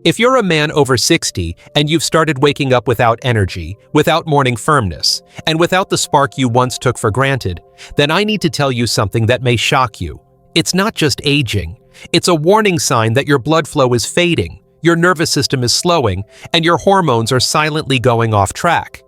If you're a man over 60 and you've started waking up without energy, without morning firmness, and without the spark you once took for granted, then I need to tell you something that may shock you. It's not just aging. It's a warning sign that your blood flow is fading, your nervous system is slowing, and your hormones are silently going off track.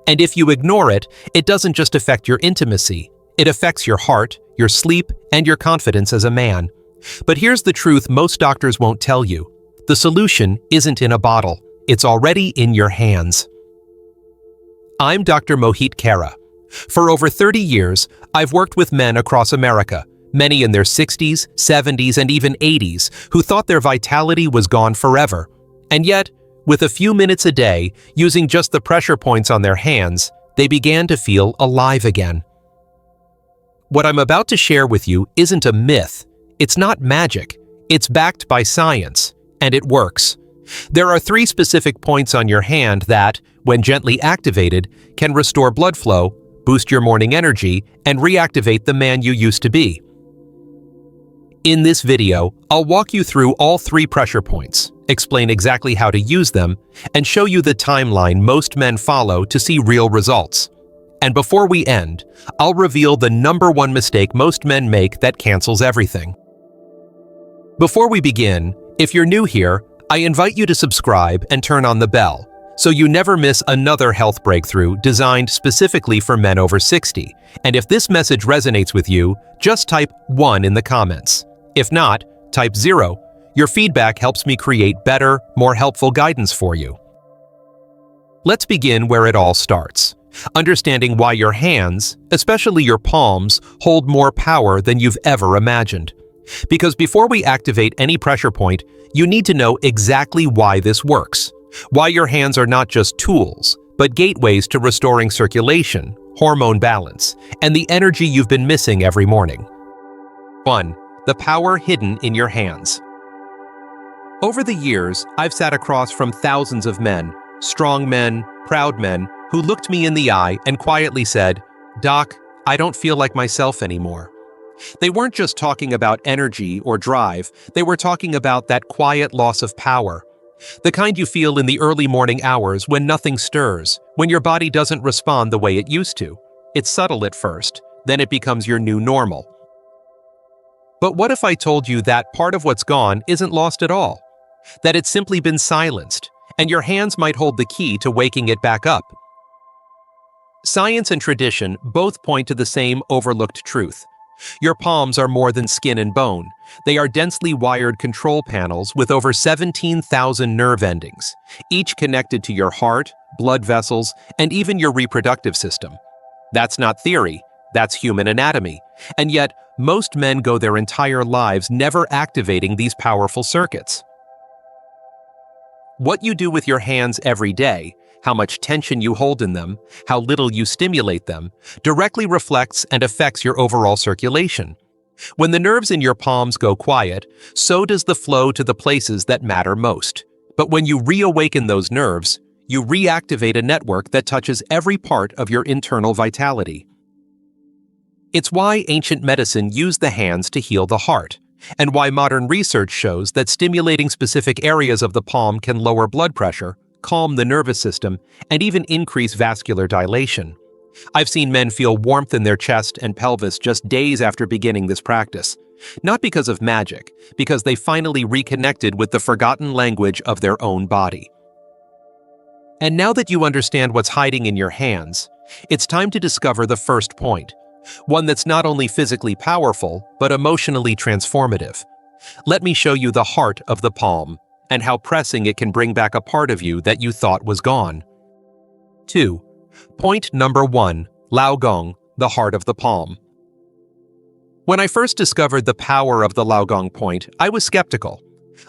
And if you ignore it, it doesn't just affect your intimacy. It affects your heart, your sleep, and your confidence as a man. But here's the truth most doctors won't tell you. The solution isn't in a bottle. It's already in your hands. I'm Dr. Mohit Khera. For over 30 years, I've worked with men across America, many in their 60s, 70s, and even 80s, who thought their vitality was gone forever. And yet, with a few minutes a day, using just the pressure points on their hands, they began to feel alive again. What I'm about to share with you isn't a myth. It's not magic. It's backed by science. And it works. There are 3 specific points on your hand that, when gently activated, can restore blood flow, boost your morning energy, and reactivate the man you used to be. In this video, I'll walk you through all 3 pressure points, explain exactly how to use them, and show you the timeline most men follow to see real results. And before we end, I'll reveal the #1 mistake most men make that cancels everything. Before we begin, if you're new here, I invite you to subscribe and turn on the bell, so you never miss another health breakthrough designed specifically for men over 60. And if this message resonates with you, just type 1 in the comments. If not, type 0. Your feedback helps me create better, more helpful guidance for you. Let's begin where it all starts. Understanding why your hands, especially your palms, hold more power than you've ever imagined. Because before we activate any pressure point, you need to know exactly why this works. Why your hands are not just tools, but gateways to restoring circulation, hormone balance, and the energy you've been missing every morning. 1. The power hidden in your hands. Over the years, I've sat across from thousands of men, strong men, proud men, who looked me in the eye and quietly said, "Doc, I don't feel like myself anymore." They weren't just talking about energy or drive, they were talking about that quiet loss of power. The kind you feel in the early morning hours when nothing stirs, when your body doesn't respond the way it used to. It's subtle at first, then it becomes your new normal. But what if I told you that part of what's gone isn't lost at all? That it's simply been silenced, and your hands might hold the key to waking it back up? Science and tradition both point to the same overlooked truth. Your palms are more than skin and bone. They are densely wired control panels with over 17,000 nerve endings, each connected to your heart, blood vessels, and even your reproductive system. That's not theory, that's human anatomy. And yet, most men go their entire lives never activating these powerful circuits. What you do with your hands every day, how much tension you hold in them, how little you stimulate them, directly reflects and affects your overall circulation. When the nerves in your palms go quiet, so does the flow to the places that matter most. But when you reawaken those nerves, you reactivate a network that touches every part of your internal vitality. It's why ancient medicine used the hands to heal the heart, and why modern research shows that stimulating specific areas of the palm can lower blood pressure, calm the nervous system, and even increase vascular dilation. I've seen men feel warmth in their chest and pelvis just days after beginning this practice. Not because of magic, because they finally reconnected with the forgotten language of their own body. And now that you understand what's hiding in your hands, it's time to discover the first point, one that's not only physically powerful, but emotionally transformative. Let me show you the heart of the palm, and how pressing it can bring back a part of you that you thought was gone. 2. Point number 1. Lao Gong, the heart of the palm. When I first discovered the power of the Lao Gong point, I was skeptical.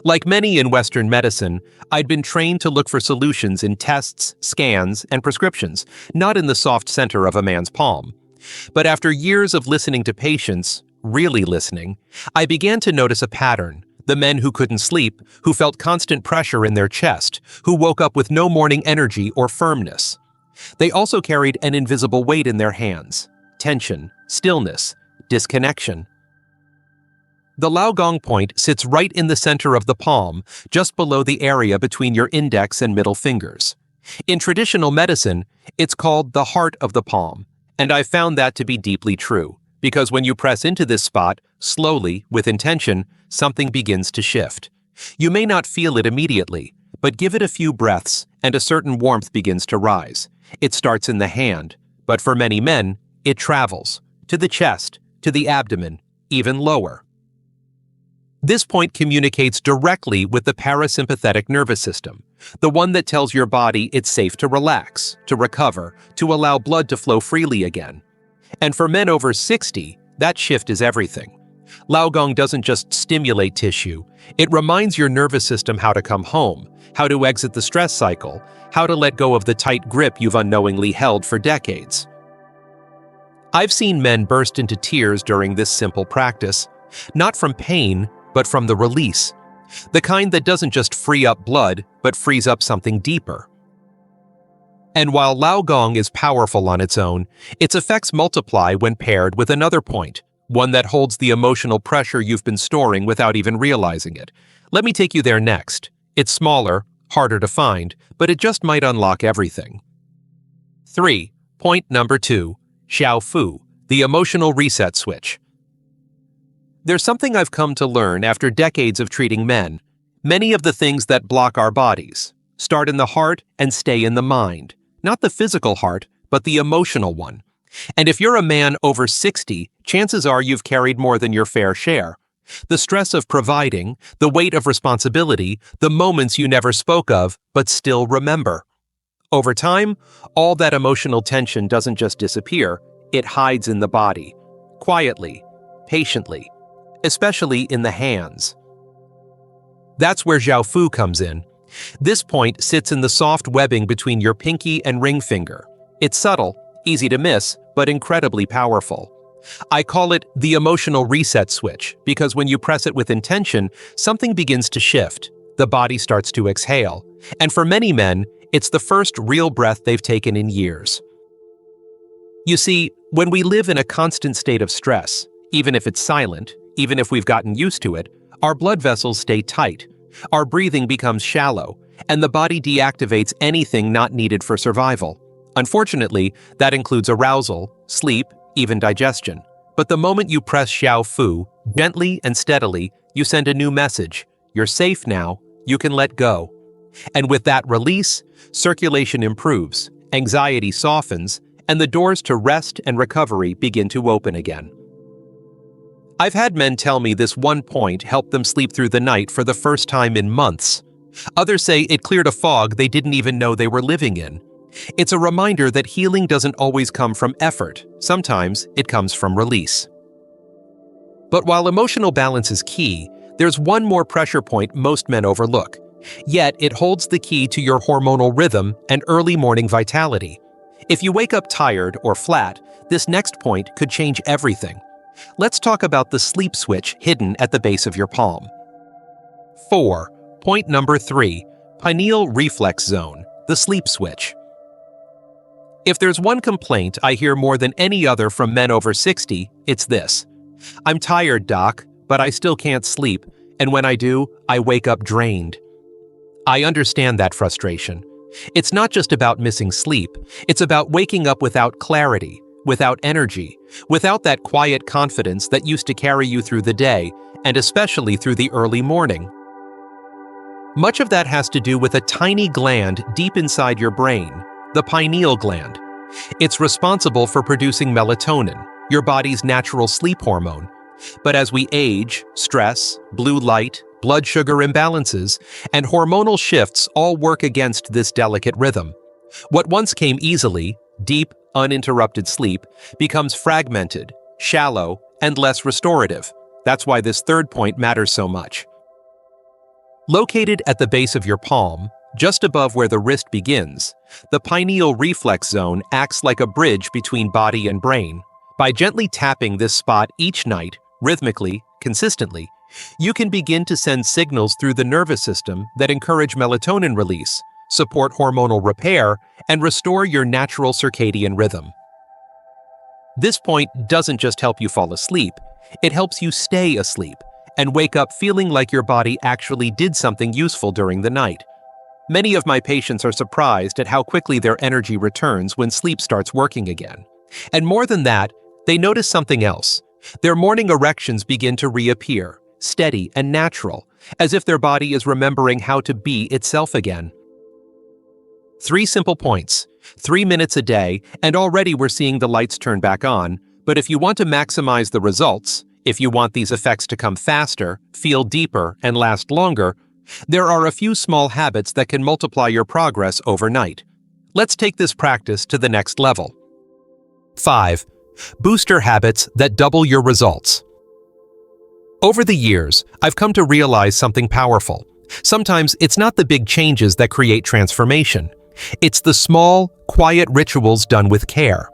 Like many in Western medicine, I'd been trained to look for solutions in tests, scans, and prescriptions, not in the soft center of a man's palm. But after years of listening to patients, really listening, I began to notice a pattern. The men who couldn't sleep, who felt constant pressure in their chest, who woke up with no morning energy or firmness. They also carried an invisible weight in their hands, tension, stillness, disconnection. The Laogong point sits right in the center of the palm, just below the area between your index and middle fingers. In traditional medicine, it's called the heart of the palm, and I've found that to be deeply true, because when you press into this spot, slowly, with intention, something begins to shift. You may not feel it immediately, but give it a few breaths, and a certain warmth begins to rise. It starts in the hand, but for many men, it travels to the chest, to the abdomen, even lower. This point communicates directly with the parasympathetic nervous system, the one that tells your body it's safe to relax, to recover, to allow blood to flow freely again. And for men over 60, that shift is everything. Laogong doesn't just stimulate tissue, it reminds your nervous system how to come home, how to exit the stress cycle, how to let go of the tight grip you've unknowingly held for decades. I've seen men burst into tears during this simple practice, not from pain, but from the release, the kind that doesn't just free up blood, but frees up something deeper. And while Laogong is powerful on its own, its effects multiply when paired with another point, one that holds the emotional pressure you've been storing without even realizing it. Let me take you there next. It's smaller, harder to find, but it just might unlock everything. 3. Point number 2. Xiao Fu, the emotional reset switch. There's something I've come to learn after decades of treating men. Many of the things that block our bodies start in the heart and stay in the mind. Not the physical heart, but the emotional one. And if you're a man over 60, chances are you've carried more than your fair share. The stress of providing, the weight of responsibility, the moments you never spoke of, but still remember. Over time, all that emotional tension doesn't just disappear, it hides in the body, quietly, patiently, especially in the hands. That's where Xiao Fu comes in. This point sits in the soft webbing between your pinky and ring finger. It's subtle, easy to miss, but incredibly powerful. I call it the emotional reset switch because when you press it with intention, something begins to shift. The body starts to exhale. And for many men, it's the first real breath they've taken in years. You see, when we live in a constant state of stress, even if it's silent, even if we've gotten used to it, our blood vessels stay tight, our breathing becomes shallow, and the body deactivates anything not needed for survival. Unfortunately, that includes arousal, sleep, even digestion. But the moment you press Xiao Fu, gently and steadily, you send a new message. You're safe now, you can let go. And with that release, circulation improves, anxiety softens, and the doors to rest and recovery begin to open again. I've had men tell me this one point helped them sleep through the night for the first time in months. Others say it cleared a fog they didn't even know they were living in. It's a reminder that healing doesn't always come from effort. Sometimes it comes from release. But while emotional balance is key, there's one more pressure point most men overlook. Yet it holds the key to your hormonal rhythm and early morning vitality. If you wake up tired or flat, this next point could change everything. Let's talk about the sleep switch hidden at the base of your palm. 4. Point number 3. Pineal reflex zone, the sleep switch. If there's one complaint I hear more than any other from men over 60, it's this. I'm tired, doc, but I still can't sleep, and when I do, I wake up drained. I understand that frustration. It's not just about missing sleep, it's about waking up without clarity, without energy, without that quiet confidence that used to carry you through the day, and especially through the early morning. Much of that has to do with a tiny gland deep inside your brain, the pineal gland. It's responsible for producing melatonin, your body's natural sleep hormone. But as we age, stress, blue light, blood sugar imbalances, and hormonal shifts all work against this delicate rhythm. What once came easily, deep, uninterrupted sleep, becomes fragmented, shallow, and less restorative. That's why this third point matters so much. Located at the base of your palm, just above where the wrist begins, the pineal reflex zone acts like a bridge between body and brain. By gently tapping this spot each night, rhythmically, consistently, you can begin to send signals through the nervous system that encourage melatonin release, support hormonal repair, and restore your natural circadian rhythm. This point doesn't just help you fall asleep, it helps you stay asleep, and wake up feeling like your body actually did something useful during the night. Many of my patients are surprised at how quickly their energy returns when sleep starts working again. And more than that, they notice something else. Their morning erections begin to reappear, steady and natural, as if their body is remembering how to be itself again. 3 simple points, 3 minutes a day, and already we're seeing the lights turn back on. But if you want to maximize the results, if you want these effects to come faster, feel deeper, and last longer, there are a few small habits that can multiply your progress overnight. Let's take this practice to the next level. 5. Booster habits that double your results. Over the years, I've come to realize something powerful. Sometimes it's not the big changes that create transformation. It's the small, quiet rituals done with care.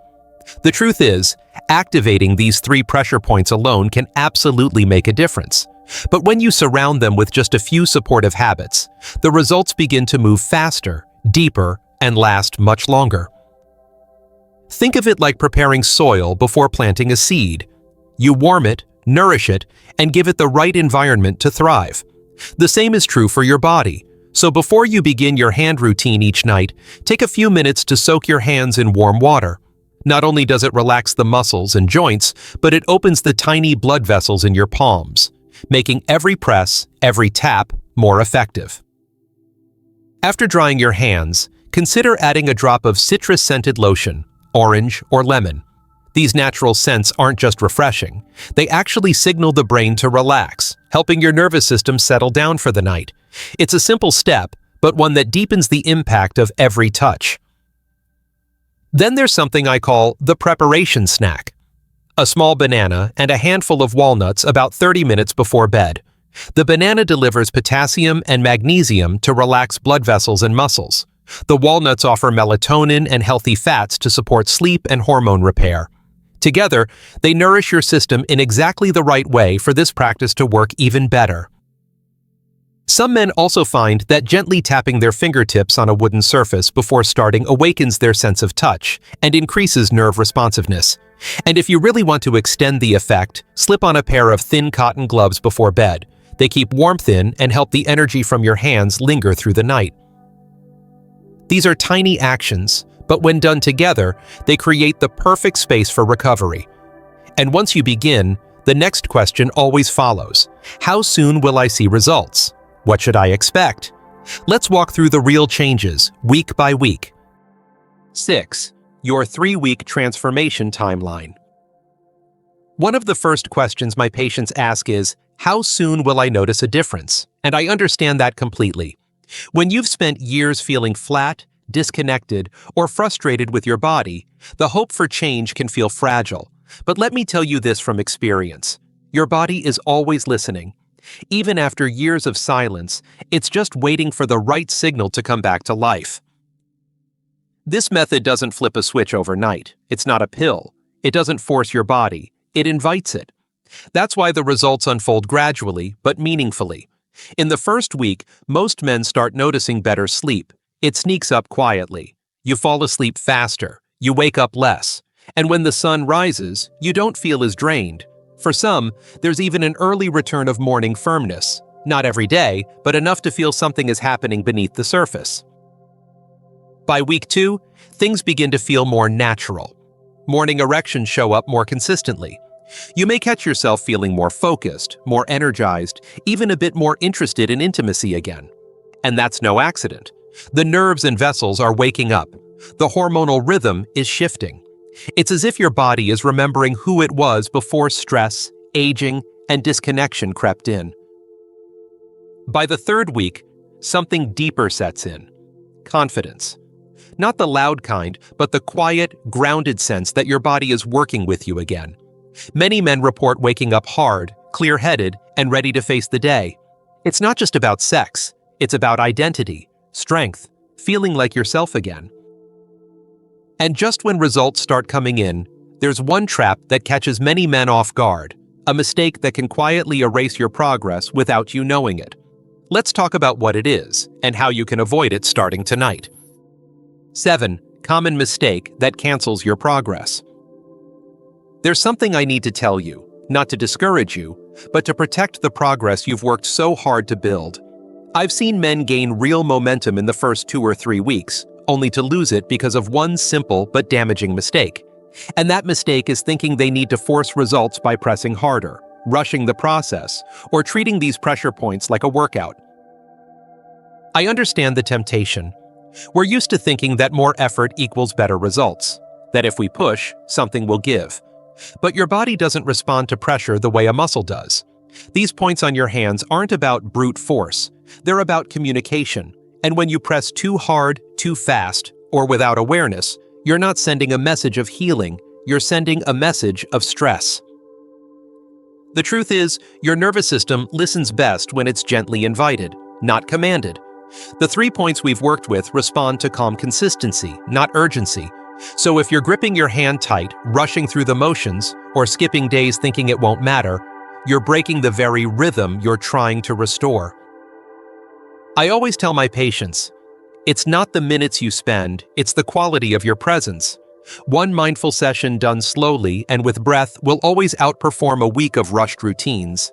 The truth is, activating these 3 pressure points alone can absolutely make a difference. But when you surround them with just a few supportive habits, the results begin to move faster, deeper, and last much longer. Think of it like preparing soil before planting a seed. You warm it, nourish it, and give it the right environment to thrive. The same is true for your body. So before you begin your hand routine each night, take a few minutes to soak your hands in warm water. Not only does it relax the muscles and joints, but it opens the tiny blood vessels in your palms, making every press, every tap more effective. After drying your hands, consider adding a drop of citrus-scented lotion, orange or lemon. These natural scents aren't just refreshing. They actually signal the brain to relax, helping your nervous system settle down for the night. It's a simple step, but one that deepens the impact of every touch. Then there's something I call the preparation snack. A small banana and a handful of walnuts about 30 minutes before bed. The banana delivers potassium and magnesium to relax blood vessels and muscles. The walnuts offer melatonin and healthy fats to support sleep and hormone repair. Together, they nourish your system in exactly the right way for this practice to work even better. Some men also find that gently tapping their fingertips on a wooden surface before starting awakens their sense of touch and increases nerve responsiveness. And if you really want to extend the effect, slip on a pair of thin cotton gloves before bed. They keep warmth in and help the energy from your hands linger through the night. These are tiny actions, but when done together, they create the perfect space for recovery. And once you begin, the next question always follows. How soon will I see results? What should I expect? Let's walk through the real changes, week by week. 6. Your 3-week transformation timeline. One of the first questions my patients ask is, how soon will I notice a difference? And I understand that completely. When you've spent years feeling flat, disconnected, or frustrated with your body, the hope for change can feel fragile. But let me tell you this from experience. Your body is always listening. Even after years of silence, it's just waiting for the right signal to come back to life. This method doesn't flip a switch overnight. It's not a pill. It doesn't force your body. It invites it. That's why the results unfold gradually, but meaningfully. In the first week, most men start noticing better sleep. It sneaks up quietly. You fall asleep faster. You wake up less. And when the sun rises, you don't feel as drained. For some, there's even an early return of morning firmness. Not every day, but enough to feel something is happening beneath the surface. By week 2, things begin to feel more natural. Morning erections show up more consistently. You may catch yourself feeling more focused, more energized, even a bit more interested in intimacy again. And that's no accident. The nerves and vessels are waking up. The hormonal rhythm is shifting. It's as if your body is remembering who it was before stress, aging, and disconnection crept in. By the 3rd week, something deeper sets in. Confidence. Not the loud kind, but the quiet, grounded sense that your body is working with you again. Many men report waking up hard, clear-headed, and ready to face the day. It's not just about sex. It's about identity, strength, feeling like yourself again. And just when results start coming in, there's one trap that catches many men off guard, a mistake that can quietly erase your progress without you knowing it. Let's talk about what it is and how you can avoid it starting tonight. 7. Common mistake that cancels your progress. There's something I need to tell you, not to discourage you, but to protect the progress you've worked so hard to build. I've seen men gain real momentum in the first 2 or 3 weeks, only to lose it because of one simple but damaging mistake. And that mistake is thinking they need to force results by pressing harder, rushing the process, or treating these pressure points like a workout. I understand the temptation. We're used to thinking that more effort equals better results, that if we push, something will give. But your body doesn't respond to pressure the way a muscle does. These points on your hands aren't about brute force. They're about communication. And when you press too hard, too fast, or without awareness, you're not sending a message of healing, you're sending a message of stress. The truth is, your nervous system listens best when it's gently invited, not commanded. The 3 points we've worked with respond to calm consistency, not urgency. So if you're gripping your hand tight, rushing through the motions, or skipping days thinking it won't matter, you're breaking the very rhythm you're trying to restore. I always tell my patients, it's not the minutes you spend, it's the quality of your presence. One mindful session done slowly and with breath will always outperform a week of rushed routines.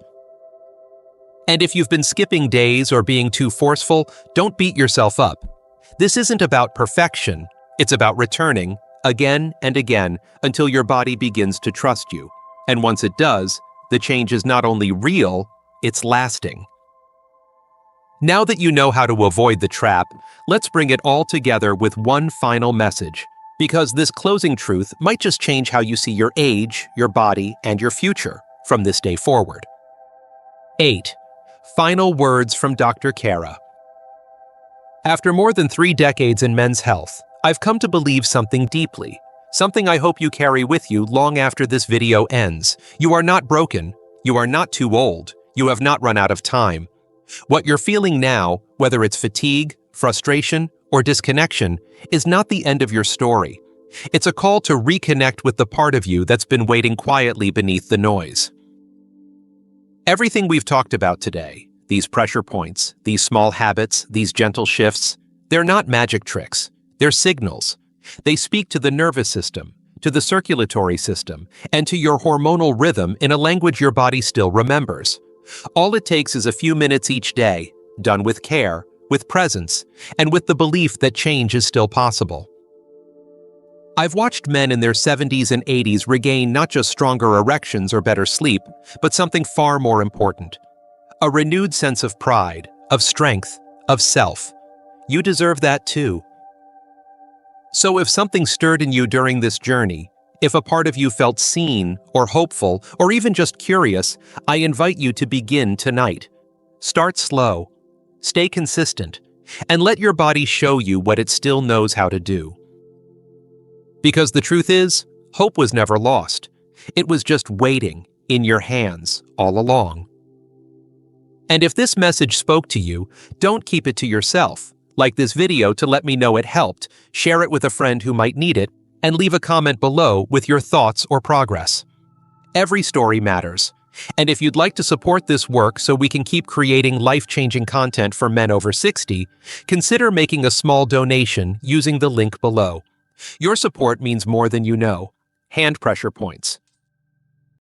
And if you've been skipping days or being too forceful, don't beat yourself up. This isn't about perfection, it's about returning, again and again, until your body begins to trust you. And once it does, the change is not only real, it's lasting. Now that you know how to avoid the trap, let's bring it all together with one final message, because this closing truth might just change how you see your age, your body, and your future from this day forward. 8. Final words from Dr. Khera. After more than 3 decades in men's health, I've come to believe something deeply, something I hope you carry with you long after this video ends. You are not broken, you are not too old, you have not run out of time. What you're feeling now, whether it's fatigue, frustration, or disconnection, is not the end of your story. It's a call to reconnect with the part of you that's been waiting quietly beneath the noise. Everything we've talked about today, these pressure points, these small habits, these gentle shifts, they're not magic tricks. They're signals. They speak to the nervous system, to the circulatory system, and to your hormonal rhythm in a language your body still remembers. All it takes is a few minutes each day, done with care, with presence, and with the belief that change is still possible. I've watched men in their 70s and 80s regain not just stronger erections or better sleep, but something far more important. A renewed sense of pride, of strength, of self. You deserve that too. So if something stirred in you during this journey, if a part of you felt seen or hopeful or even just curious, I invite you to begin tonight. Start slow, stay consistent, and let your body show you what it still knows how to do. Because the truth is, hope was never lost. It was just waiting in your hands all along. And if this message spoke to you, don't keep it to yourself. Like this video to let me know it helped, share it with a friend who might need it, and leave a comment below with your thoughts or progress. Every story matters. And if you'd like to support this work so we can keep creating life-changing content for men over 60, consider making a small donation using the link below. Your support means more than you know. Hand pressure points.